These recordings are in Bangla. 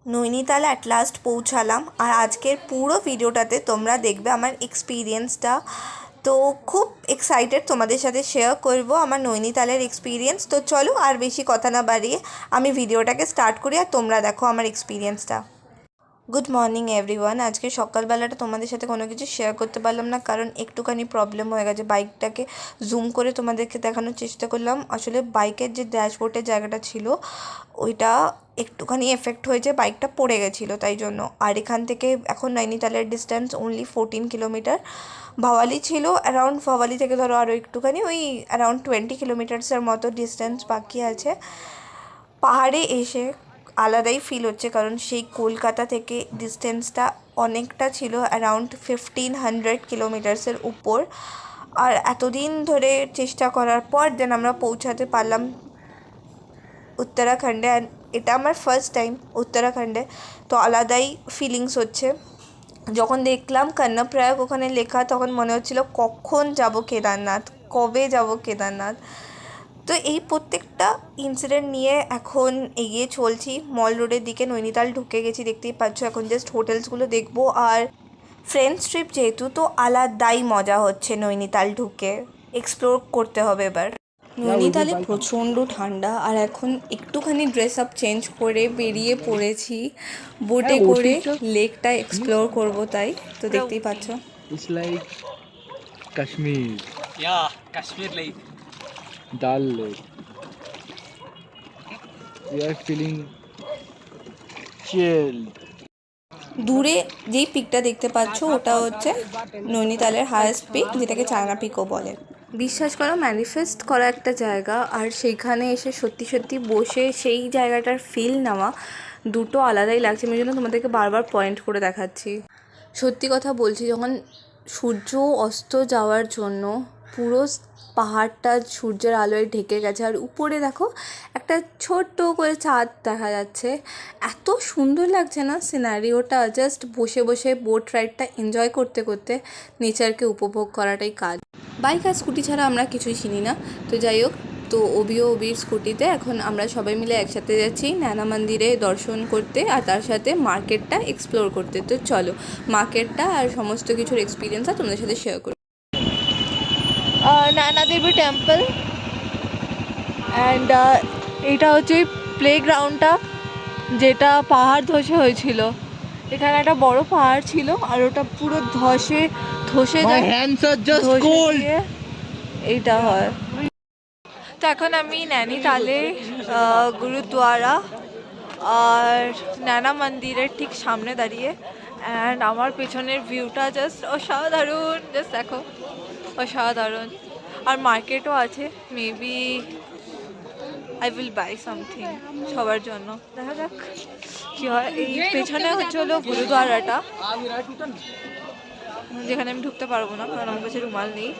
নৈনিতাল অ্যাট লাস্ট পৌঁছালাম, আর আজকের পুরো ভিডিওটাতে তোমরা দেখবে আমার এক্সপিরিয়েন্সটা। তো খুব এক্সাইটেড তোমাদের সাথে শেয়ার করব আমার নৈনিতালের এক্সপিরিয়েন্স। তো চলো আর বেশি কথা না বাড়িয়ে আমি ভিডিওটাকে স্টার্ট করি, আর তোমরা দেখো আমার এক্সপিরিয়েন্সটা। Good morning everyone. আজকে সকালবেলাটা তোমাদের সাথে কোনো কিছু শেয়ার করতে পারলাম না, কারণ একটুখানি প্রবলেম হয়ে গেছে। বাইকটাকে জুম করে তোমাদেরকে দেখানোর চেষ্টা করলাম। আসলে বাইকের যে ড্যাশবোর্ডের জায়গাটা ছিল ওইটা একটুখানি এফেক্ট হয়েছে, বাইকটা পড়ে গেছিলো তাই জন্য। আর এখান থেকে এখন নৈনিতালের ডিস্ট্যান্স অনলি 14 কিলোমিটার। ভাওয়ালি ছিল অ্যারাউন্ড, ভাওয়ালি থেকে ধরো আরও একটুখানি ওই অ্যারাউন্ড 20 কিলোমিটার্সের মতো ডিস্ট্যান্স বাকি আছে। পাহাড়ে এসে আলাদাই ফিল হচ্ছে, কারণ সেই কলকাতা থেকে ডিস্টেন্সটা অনেকটা ছিল, অ্যারাউন্ড 1500 কিলোমিটার্সের উপর। আর এতদিন ধরে চেষ্টা করার পর দেন আমরা পৌঁছাতে পারলাম উত্তরাখণ্ডে। অ্যান্ড এটা আমার ফার্স্ট টাইম উত্তরাখণ্ডে, তো আলাদাই ফিলিংস হচ্ছে। যখন দেখলাম কর্ণপ্রয়াগ ওখানে লেখা, তখন মনে হচ্ছিল কখন যাব কেদারনাথ, কবে যাব কেদারনাথ। তো এই প্রত্যেকটা ইনসিডেন্ট নিয়ে এখন এগিয়ে চলছি মল রোডের দিকে। নৈনিতাল ঢুকে গেছি, দেখতেই পাচ্ছ। এখন জাস্ট হোটেলসগুলো দেখবো। আর ফ্রেন্ডস ট্রিপ যেহেতু, তো আলাদাই মজা হচ্ছে নৈনিতাল ঢুকে। এক্সপ্লোর করতে হবে এবার। নৈনিতালে প্রচণ্ড ঠান্ডা, আর এখন একটুখানি ড্রেস আপ চেঞ্জ করে বেরিয়ে পড়েছি বোটে করে লেকটা এক্সপ্লোর করব, তাই তো দেখতেই পাচ্ছ। It's like Kashmir, Yeah, Kashmir Lake. Dal Lake. We are feeling chilled. দূরে যেই পিকটা দেখতে পাচ্ছ ওটা হচ্ছে নৈনিতালের হায়েস্ট পিক, যেটাকে চায়না পিকও বলে। বিশ্বাস করো, ম্যানিফেস্ট করা একটা জায়গা, আর সেইখানে এসে সত্যি সত্যি বসে সেই জায়গাটার ফিল নেওয়া দুটো আলাদাই লাগছে। আমি জন্য তোমাদেরকে বারবার পয়েন্ট করে দেখাচ্ছি। সত্যি কথা বলছি, যখন সূর্য অস্ত যাওয়ার জন্য পুরো পাহাড়টা সূর্যের আলোয় ঢেকে গেছে, আর উপরে দেখো একটা ছোট্ট করে চাঁদ দেখা যাচ্ছে। এত সুন্দর লাগছে না সিনারিওটা। জাস্ট বসে বসে বোট রাইডটা এনজয় করতে করতে নেচারকে উপভোগ করাটাই কাজ। বাইক আর স্কুটি ছাড়া আমরা কিছুই চিনি না। তো যাই হোক, তো ওবির স্কুটিতে এখন আমরা সবাই মিলে একসাথে যাচ্ছি নয়না মন্দিরে দর্শন করতে, আর তার সাথে মার্কেটটা এক্সপ্লোর করতে। তো চলো মার্কেটটা আর সমস্ত কিছুর এক্সপিরিয়েন্সটা তোমাদের সাথে শেয়ার করি। নয়না দেবী টেম্পল, অ্যান্ড এইটা হচ্ছে প্লেগ্রাউন্ডটা যেটা পাহাড় ধসে হয়েছিল। এখানে একটা বড় পাহাড় ছিল, আর ওটা পুরো ধসে গিয়ে এইটা হয়। তো এখন আমি নৈনিতালে গুরুদ্বারা আর নয়না মন্দিরের ঠিক সামনে দাঁড়িয়ে, অ্যান্ড আমার পেছনের ভিউটা জাস্ট অসাধারণ। জাস্ট দেখো, অসাধারণ। আর মার্কেটও আছে, maybe I will buy something সবার জন্য। দেখা যাক কী হয়। এই পেছনে হচ্ছে হলো গুরুদ্বারাটা, যেখানে আমি ঢুকতে পারবো না কারণ আমার কাছে রুমাল নেই।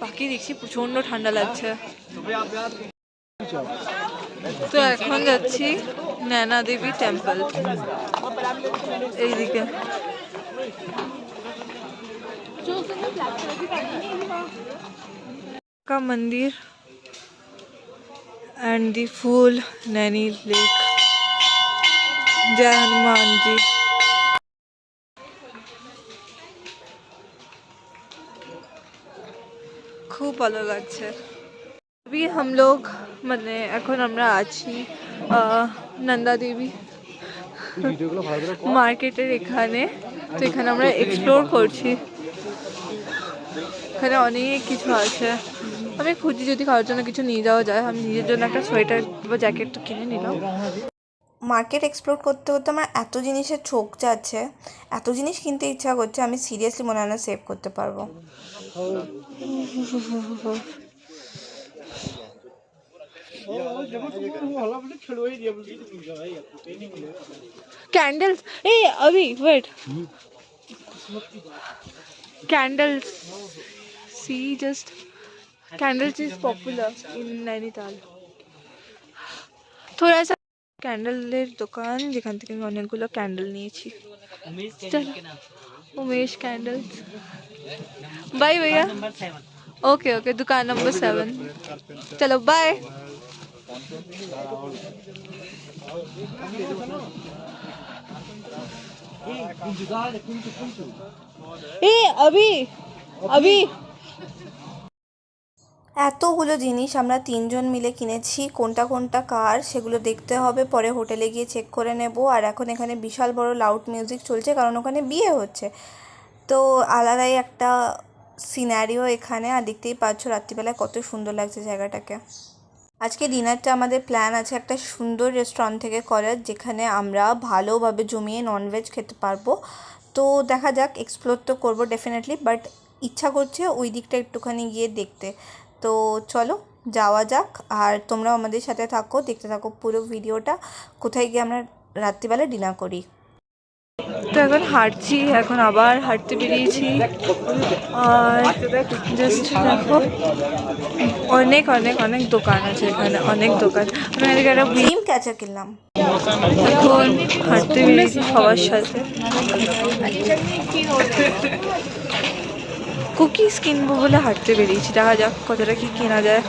বাকি দেখছি প্রচণ্ড ঠান্ডা লাগছে। তো এখন যাচ্ছি নয়না দেবী টেম্পল, এইদিকে। का मंदिर and the full Naini lake. जय हनुमान जी। खूब ভালো লাগছে। अभी हम लोग মানে এখন আমরা আছি নন্দা দেবী মার্কেটের এখানে। তো এখানে আমরা এক্সপ্লোর করছি। এখানে অনেক কিছু আছে। আমি খুঁজি যদি কারোর জন্য কিছু নিয়ে যাওয়া যায়। আমি নিজের জন্য একটা সোয়েটার বা জ্যাকেট কিনে নিলাম। মার্কেট এক্সপ্লোর করতে করতে আমার এত জিনিসের চোখ যাচ্ছে, এত জিনিস কিনতে ইচ্ছা করছে, আমি সিরিয়াসলি মনে হয় না সেভ করতে পারবো। कैंडल्स, ए अभी wait, candles, see just candles is popular in Nainital. थोड़ा सा ক্যান্ডেলের দোকান, যেখান থেকে আমি অনেকগুলো ক্যান্ডেল নিয়েছি। उमेश कैंडल्स। बाय भैया। ओके ओके, दुकान नंबर 7। चलो बाय। এতগুলো জিনিস আমরা তিনজন মিলে কিনেছি, কোনটা কোনটা কার সেগুলো দেখতে হবে, পরে হোটেলে গিয়ে চেক করে নেব। আর এখন এখানে বিশাল বড় লাউড মিউজিক চলছে, কারণ ওখানে বিয়ে হচ্ছে, তো আলাদাই একটা সিনারিও এখানে। আর দেখতেই পাচ্ছ রাত্রিবেলায় কত সুন্দর লাগছে জায়গাটাকে। আজকে ডিনারটা আমাদের প্ল্যান আছে একটা সুন্দর রেস্টুরেন্ট থেকে করার, যেখানে আমরা ভালোভাবে জমিয়ে ননভেজ খেতে পারবো। তো দেখা যাক, এক্সপ্লোর তো করবো ডেফিনেটলি, বাট ইচ্ছা করছে ওই দিকটা একটুখানি গিয়ে দেখতে। তো চলো যাওয়া যাক, আর তোমরাও আমাদের সাথে থাকো, দেখতে থাকো পুরো ভিডিওটা, কোথায় গিয়ে আমরা রাত্রিবেলা ডিনার করি। তো এখন হাঁটছি, এখন আবার হাঁটতে বেরিয়েছি। আর জাস্ট দেখো অনেক অনেক অনেক দোকান আছে এখানে, অনেক দোকান। আমি এদিকে একটা ডিম ক্যাচার কিনলাম। এখন হাঁটতে বেরিয়েছি সবার সাথে। কুকিজ কিনবো বলে হাঁটতে বেরিয়েছি, দেখা যাক কতটা কি কেনা যায়।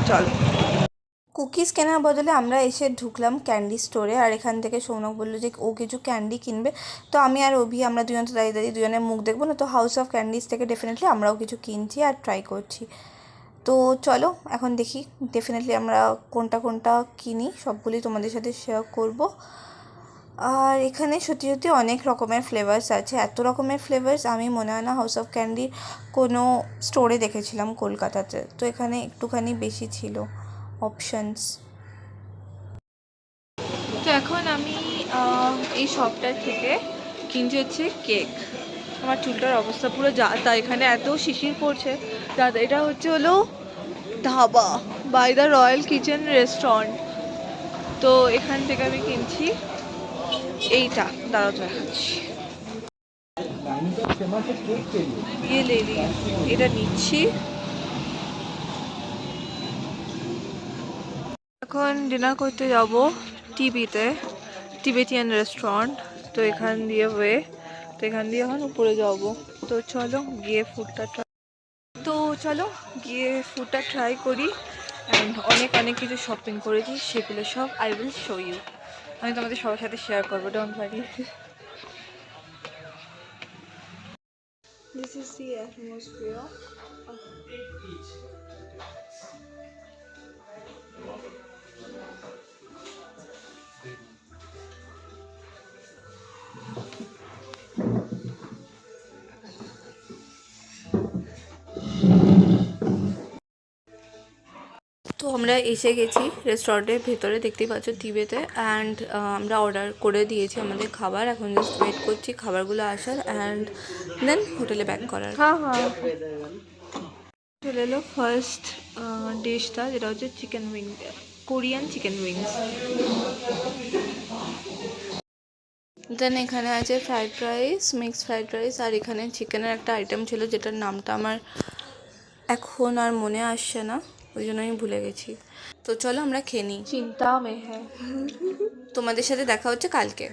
চল। কুকিজ কেনার বদলে আমরা এসে ঢুকলাম ক্যান্ডি স্টোরে, আর এখান থেকে সৌনক বললো যে ও কিছু ক্যান্ডি কিনবে। তো আমি আর অভি আমরা দুজন তো দাঁড়িয়ে দাঁড়িয়ে দুজনের মুখ দেখবো না, তো হাউস অফ ক্যান্ডিজ থেকে ডেফিনেটলি আমরাও কিছু কিনছি আর ট্রাই করছি। তো চলো এখন দেখি ডেফিনেটলি আমরা কোনটা কোনটা কিনি, সবগুলি তোমাদের সাথে শেয়ার করব। আর এখানে সত্যি সত্যি অনেক রকমের ফ্লেভার্স আছে, এত রকমের ফ্লেভার্স আমি মনে হয় না হাউস অফ ক্যান্ডির কোনো স্টোরে দেখেছিলাম কলকাতাতে। তো এখানে একটুখানি বেশি ছিল অপশানস। তো এখন আমি এই শপটার থেকে কিনছি হচ্ছে কেক। আমার চুলটার অবস্থা পুরো যা, এখানে এত শিশির পড়ছে। দাদা এটা হলো Dhaba by the Royal Kitchen restaurant. তো এখান থেকে আমি কিনছি এইটা, দাঁড়াও দেখাচ্ছি। এটা নিচ্ছি। এখন ডিনার করতে যাব টিবেটিয়ান রেস্টুরেন্ট। তো এখান দিয়ে এখন উপরে যাব। তো চলো গিয়ে ফুডটা ট্রাই করি। অ্যান্ড অনেক অনেক কিছু শপিং করেছি, সেগুলো সব আই উইল শো ইউ। আমি তোমাদের সবার সাথে শেয়ার করবো, don't worry. This is the atmosphere. তো আমরা এসে গেছি রেস্টুরেন্টের ভেতরে, দেখতেই পাচ্ছ টিবেতে। অ্যান্ড আমরা অর্ডার করে দিয়েছি আমাদের খাবার, এখন জাস্ট ওয়েট করছি খাবারগুলো আসার অ্যান্ড দেন হোটেলে ব্যাক করার। হ্যাঁ চলে এলো ফার্স্ট ডিশটা, যেটা হচ্ছে chicken wing, Korean chicken wings. Then এখানে আছে fried rice, mixed fried rice, আর এখানে চিকেনের একটা আইটেম ছিল যেটার নামটা আমার এখন আর মনে আসছে না, ওই জন্য আমি ভুলে গেছি। তো চলো আমরা খেয়ে নিই, চিন্তা মে হ্যাঁ। তোমাদের সাথে দেখা হচ্ছে কালকে।